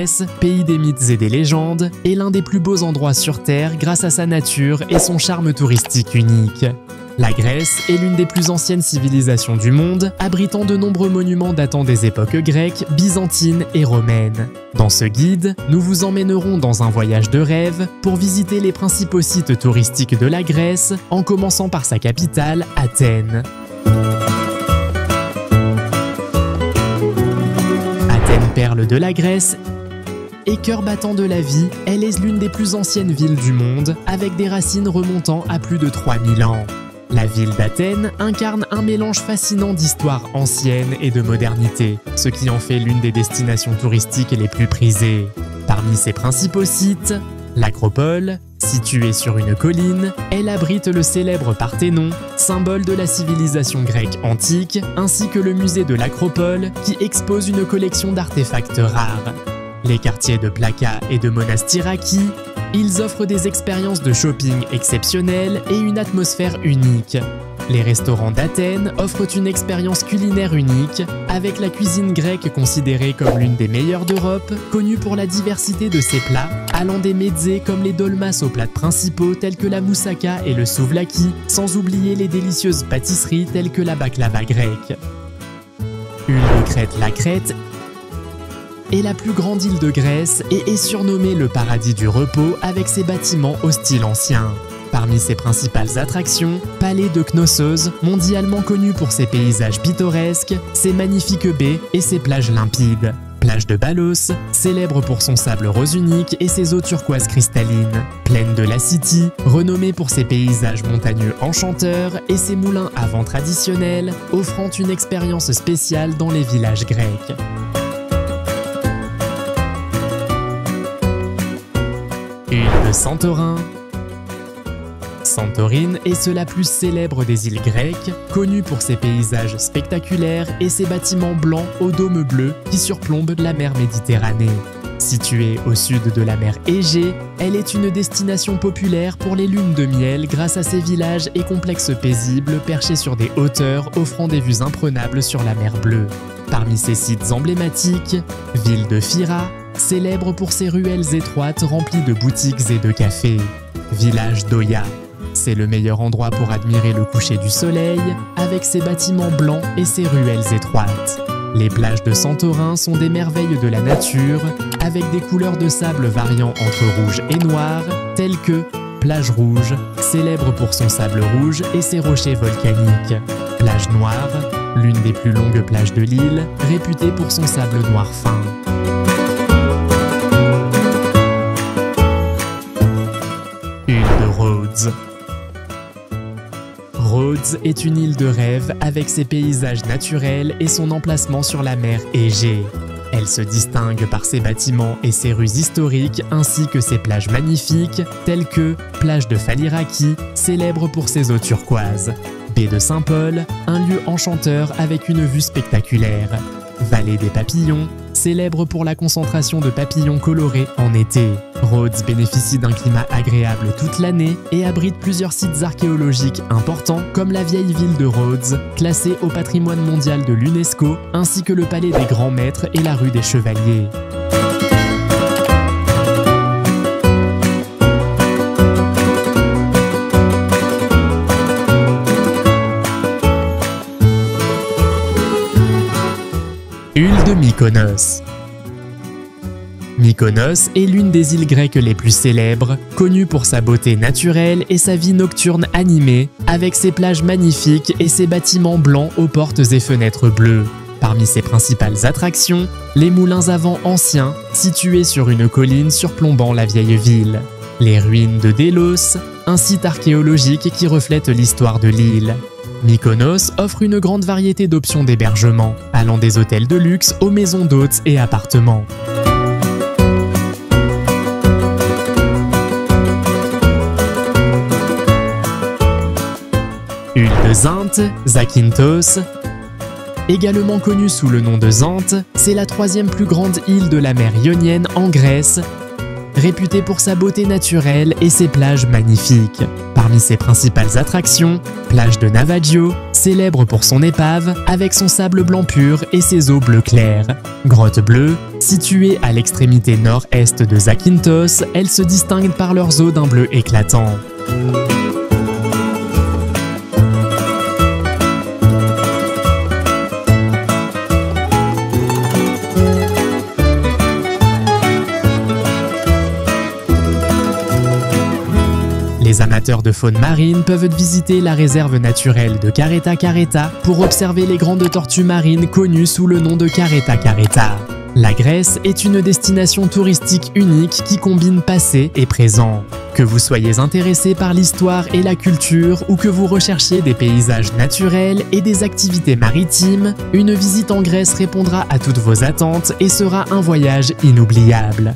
Grèce, pays des mythes et des légendes, est l'un des plus beaux endroits sur Terre grâce à sa nature et son charme touristique unique. La Grèce est l'une des plus anciennes civilisations du monde, abritant de nombreux monuments datant des époques grecques, byzantines et romaines. Dans ce guide, nous vous emmènerons dans un voyage de rêve pour visiter les principaux sites touristiques de la Grèce, en commençant par sa capitale, Athènes. Athènes, perle de la Grèce et cœur battant de la vie, elle est l'une des plus anciennes villes du monde, avec des racines remontant à plus de 3000 ans. La ville d'Athènes incarne un mélange fascinant d'histoire ancienne et de modernité, ce qui en fait l'une des destinations touristiques les plus prisées. Parmi ses principaux sites, l'Acropole, située sur une colline, elle abrite le célèbre Parthénon, symbole de la civilisation grecque antique, ainsi que le musée de l'Acropole qui expose une collection d'artefacts rares. Les quartiers de Plaka et de Monastiraki, ils offrent des expériences de shopping exceptionnelles et une atmosphère unique. Les restaurants d'Athènes offrent une expérience culinaire unique, avec la cuisine grecque considérée comme l'une des meilleures d'Europe, connue pour la diversité de ses plats, allant des mezzés comme les dolmas aux plats principaux tels que la moussaka et le souvlaki, sans oublier les délicieuses pâtisseries telles que la baklava grecque. Île de Crète, la Crète est la plus grande île de Grèce et est surnommée le paradis du repos avec ses bâtiments au style ancien. Parmi ses principales attractions, Palais de Knossos, mondialement connu pour ses paysages pittoresques, ses magnifiques baies et ses plages limpides. Plage de Balos, célèbre pour son sable rose unique et ses eaux turquoises cristallines. Plaine de la City, renommée pour ses paysages montagneux enchanteurs et ses moulins à vent traditionnels, offrant une expérience spéciale dans les villages grecs. Île de Santorin. Santorin est la plus célèbre des îles grecques, connue pour ses paysages spectaculaires et ses bâtiments blancs au dôme bleu qui surplombent la mer Méditerranée. Située au sud de la mer Égée, elle est une destination populaire pour les lunes de miel grâce à ses villages et complexes paisibles perchés sur des hauteurs offrant des vues imprenables sur la mer Bleue. Parmi ses sites emblématiques, ville de Fyra, célèbre pour ses ruelles étroites remplies de boutiques et de cafés. Village d'Oia, c'est le meilleur endroit pour admirer le coucher du soleil, avec ses bâtiments blancs et ses ruelles étroites. Les plages de Santorin sont des merveilles de la nature, avec des couleurs de sable variant entre rouge et noir, telles que Plage Rouge, célèbre pour son sable rouge et ses rochers volcaniques. Plage Noire, l'une des plus longues plages de l'île, réputée pour son sable noir fin. Île de Rhodes. Rhodes est une île de rêve avec ses paysages naturels et son emplacement sur la mer Égée. Elle se distingue par ses bâtiments et ses rues historiques ainsi que ses plages magnifiques telles que plage de Faliraki, célèbre pour ses eaux turquoises, baie de Saint-Paul, un lieu enchanteur avec une vue spectaculaire, vallée des papillons, célèbre pour la concentration de papillons colorés en été. Rhodes bénéficie d'un climat agréable toute l'année et abrite plusieurs sites archéologiques importants comme la vieille ville de Rhodes, classée au patrimoine mondial de l'UNESCO, ainsi que le palais des grands maîtres et la rue des chevaliers. Île de Mykonos. Mykonos est l'une des îles grecques les plus célèbres, connue pour sa beauté naturelle et sa vie nocturne animée, avec ses plages magnifiques et ses bâtiments blancs aux portes et fenêtres bleues. Parmi ses principales attractions, les moulins à vent anciens, situés sur une colline surplombant la vieille ville. Les ruines de Délos, un site archéologique qui reflète l'histoire de l'île. Mykonos offre une grande variété d'options d'hébergement, allant des hôtels de luxe aux maisons d'hôtes et appartements. Île de Zinte, Zakynthos. Également connue sous le nom de Zante, c'est la troisième plus grande île de la mer Ionienne en Grèce, réputée pour sa beauté naturelle et ses plages magnifiques. Parmi ses principales attractions, plage de Navaggio, célèbre pour son épave, avec son sable blanc pur et ses eaux bleu clair. Grotte bleue, située à l'extrémité nord-est de Zakynthos, elles se distinguent par leurs eaux d'un bleu éclatant. Les amateurs de faune marine peuvent visiter la réserve naturelle de Caretta Caretta pour observer les grandes tortues marines connues sous le nom de Caretta Caretta. La Grèce est une destination touristique unique qui combine passé et présent. Que vous soyez intéressé par l'histoire et la culture ou que vous recherchiez des paysages naturels et des activités maritimes, une visite en Grèce répondra à toutes vos attentes et sera un voyage inoubliable.